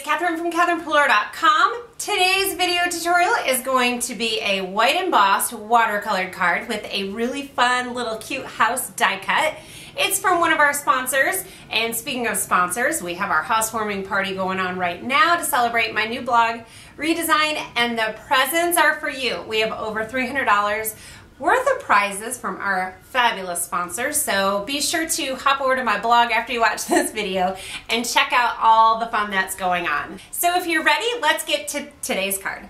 Catherine from CatherinePuller.com. Today's video tutorial is going to be a white embossed watercolored card with a really fun little cute house die cut. It's from one of our sponsors, and speaking of sponsors, we have our housewarming party going on right now to celebrate my new blog redesign, and the presents are for you. We have over $300 worth of prizes from our fabulous sponsors, so be sure to hop over to my blog after you watch this video and check out all the fun that's going on. So if you're ready, let's get to today's card.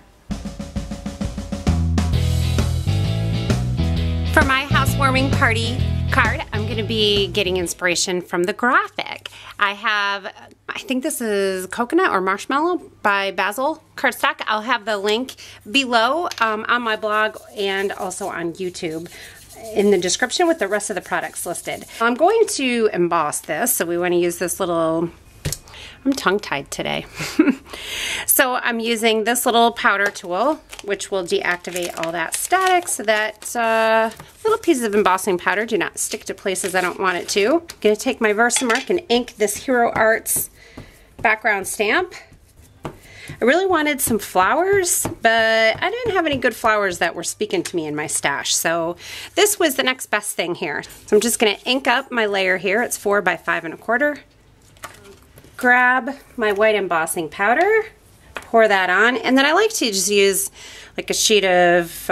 For my housewarming party card, I'm going to be getting inspiration from the graphic. I think this is Coconut or Marshmallow by Basil cardstock. I'll have the link below on my blog and also on YouTube in the description with the rest of the products listed. I'm going to emboss this, so we want to use this little, I'm tongue-tied today. So I'm using this little powder tool, which will deactivate all that static so that little pieces of embossing powder do not stick to places I don't want it to. I'm going to take my Versamark and ink this Hero Arts background stamp. I really wanted some flowers, but I didn't have any good flowers that were speaking to me in my stash, so this was the next best thing here. So I'm just going to ink up my layer here. It's 4 by 5 1/4. Grab my white embossing powder, pour that on, and then I like to just use like a sheet of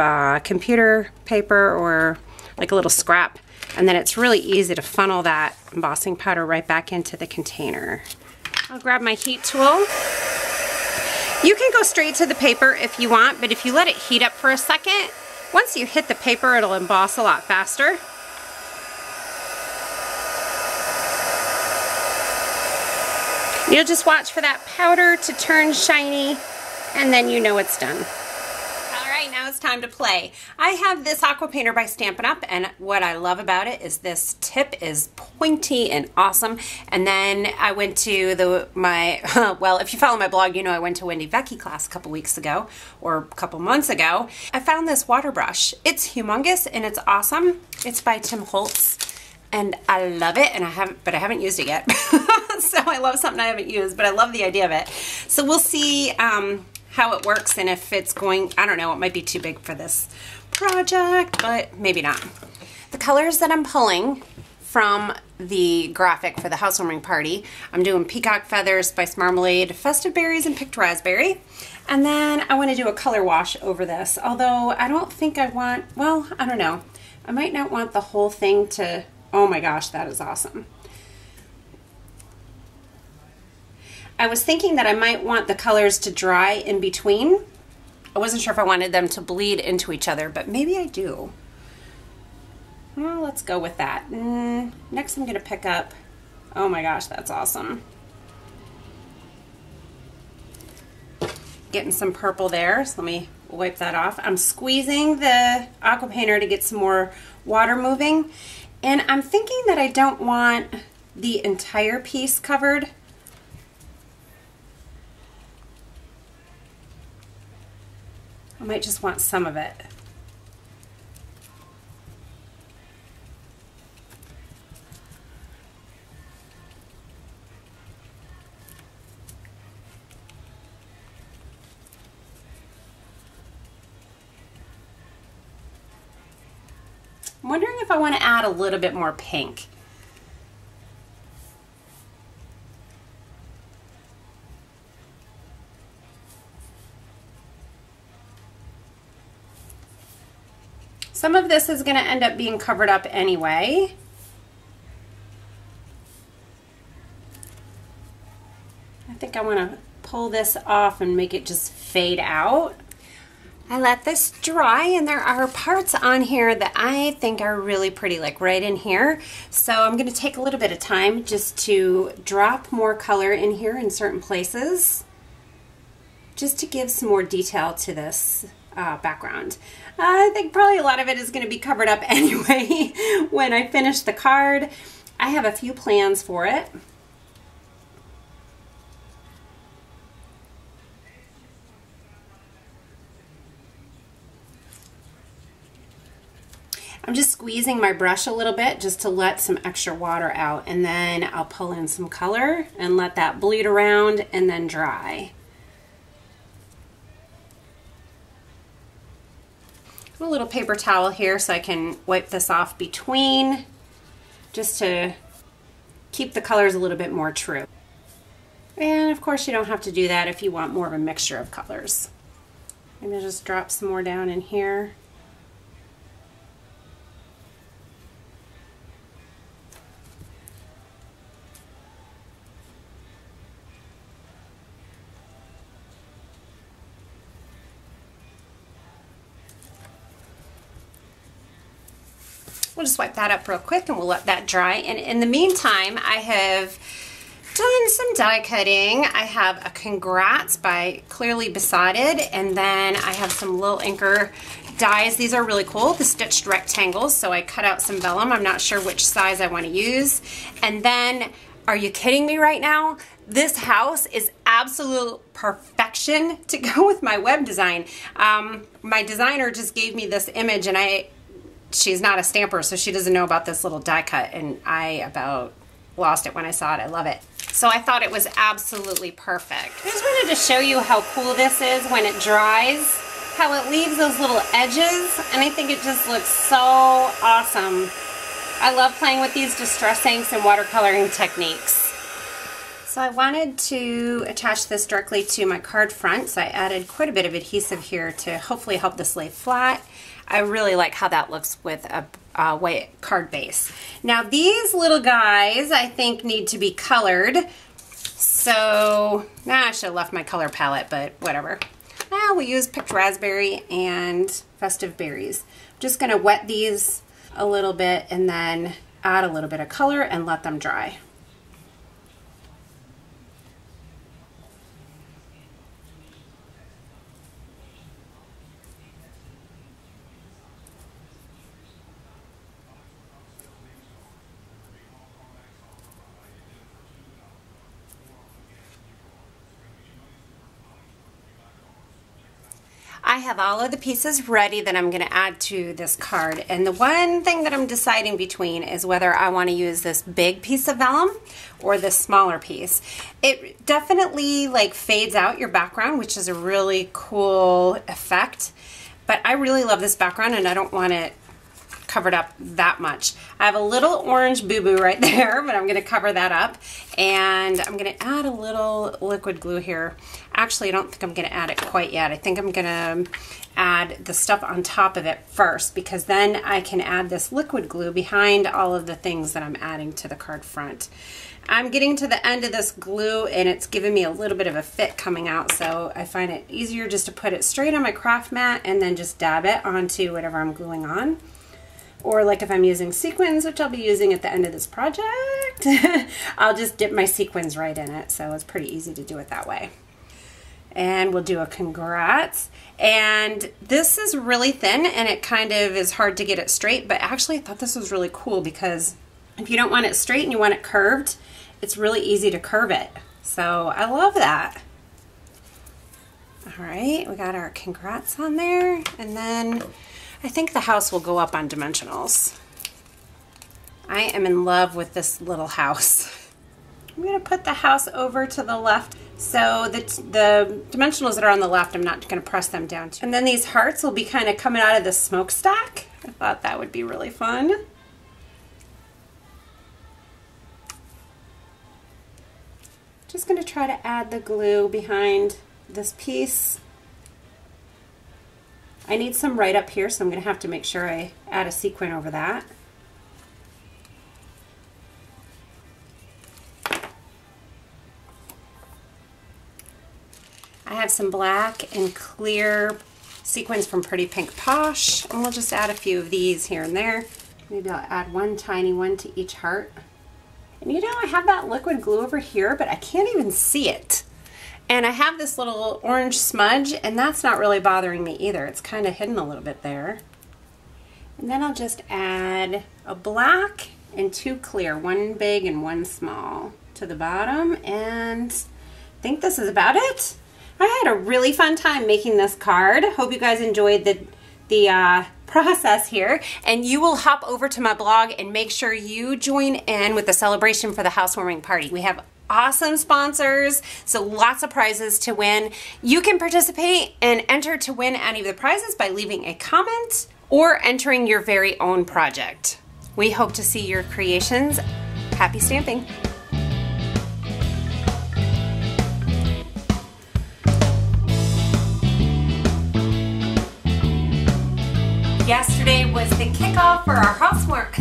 computer paper or like a little scrap, and then it's really easy to funnel that embossing powder right back into the container. I'll grab my heat tool. You can go straight to the paper if you want, but if you let it heat up for a second, once you hit the paper, it'll emboss a lot faster. You'll just watch for that powder to turn shiny, and then you know it's done. Alright, now it's time to play. I have this aqua painter by Stampin' Up, and what I love about it is this tip is pointy and awesome. And then I went to well, if you follow my blog, you know I went to Wendy Vecchi class a couple weeks ago, or a couple months ago. I found this water brush. It's humongous and it's awesome. It's by Tim Holtz, and I love it, and I haven't used it yet. So I love something I haven't used, but I love the idea of it. So we'll see how it works, and if it's going, I don't know, it might be too big for this project, but maybe not. The colors that I'm pulling from the graphic for the housewarming party, I'm doing Peacock Feathers, Spice Marmalade, Festive Berries, and Picked Raspberry. And then I want to do a color wash over this, although I don't think I want, well, I don't know. I might not want the whole thing to, oh my gosh, that is awesome. I was thinking that I might want the colors to dry in between. I wasn't sure if I wanted them to bleed into each other, but maybe I do. Well, let's go with that. Next I'm going to pick up, oh my gosh, that's awesome. Getting some purple there, so let me wipe that off. I'm squeezing the aqua painter to get some more water moving, and I'm thinking that I don't want the entire piece covered. I might just want some of it. I'm wondering if I want to add a little bit more pink. Some of this is going to end up being covered up anyway. I think I want to pull this off and make it just fade out. I let this dry, and there are parts on here that I think are really pretty, like right in here. So I'm going to take a little bit of time just to drop more color in here in certain places, just to give some more detail to this background. I think probably a lot of it is going to be covered up anyway when I finish the card. I have a few plans for it. I'm just squeezing my brush a little bit just to let some extra water out, and then I'll pull in some color and let that bleed around and then dry. A little paper towel here so I can wipe this off between, just to keep the colors a little bit more true. And of course you don't have to do that if you want more of a mixture of colors. I'm going to just drop some more down in here. We'll just wipe that up real quick and we'll let that dry. And in the meantime, I have done some die cutting. I have a Congrats by Clearly Besotted, and then I have some little Inker dies. These are really cool, the stitched rectangles. So I cut out some vellum. I'm not sure which size I want to use. And then, are you kidding me right now? This house is absolute perfection to go with my web design. My designer just gave me this image, and she's not a stamper, so she doesn't know about this little die cut, and I about lost it when I saw it. I love it. So I thought it was absolutely perfect. I just wanted to show you how cool this is when it dries, how it leaves those little edges, and I think it just looks so awesome. I love playing with these distress inks and watercoloring techniques. So I wanted to attach this directly to my card front, so I added quite a bit of adhesive here to hopefully help this lay flat. I really like how that looks with a white card base. Now these little guys I think need to be colored. So, I should have left my color palette, but whatever. Now we use Picked Raspberry and Festive Berries. I'm just gonna wet these a little bit and then add a little bit of color and let them dry. I have all of the pieces ready that I'm going to add to this card, and the one thing that I'm deciding between is whether I want to use this big piece of vellum or this smaller piece. It definitely like fades out your background, which is a really cool effect, but I really love this background and I don't want it covered up that much. I have a little orange boo-boo right there, but I'm going to cover that up, and I'm going to add a little liquid glue here. Actually, I don't think I'm going to add it quite yet. I think I'm going to add the stuff on top of it first, because then I can add this liquid glue behind all of the things that I'm adding to the card front. I'm getting to the end of this glue and it's giving me a little bit of a fit coming out, so I find it easier just to put it straight on my craft mat and then just dab it onto whatever I'm gluing on. Or like if I'm using sequins, which I'll be using at the end of this project, I'll just dip my sequins right in it, so it's pretty easy to do it that way. And we'll do a Congrats. And this is really thin and it kind of is hard to get it straight, but actually I thought this was really cool because if you don't want it straight and you want it curved, it's really easy to curve it. So I love that. All right, we got our Congrats on there, and then I think the house will go up on dimensionals. I am in love with this little house. I'm going to put the house over to the left, so the dimensionals that are on the left, I'm not going to press them down. And then these hearts will be kind of coming out of the smokestack. I thought that would be really fun. Just going to try to add the glue behind this piece. I need some right up here, so I'm going to have to make sure I add a sequin over that. I have some black and clear sequins from Pretty Pink Posh, and we'll just add a few of these here and there. Maybe I'll add one tiny one to each heart. And you know, I have that liquid glue over here, but I can't even see it. And I have this little orange smudge, and that's not really bothering me either. It's kind of hidden a little bit there. And then I'll just add a black and two clear, one big and one small to the bottom, and I think this is about it. I had a really fun time making this card. Hope you guys enjoyed the process here, and you will hop over to my blog and make sure you join in with the celebration for the housewarming party. We have awesome sponsors, so lots of prizes to win. You can participate and enter to win any of the prizes by leaving a comment or entering your very own project. We hope to see your creations. Happy stamping! Yesterday was the kickoff for our housework.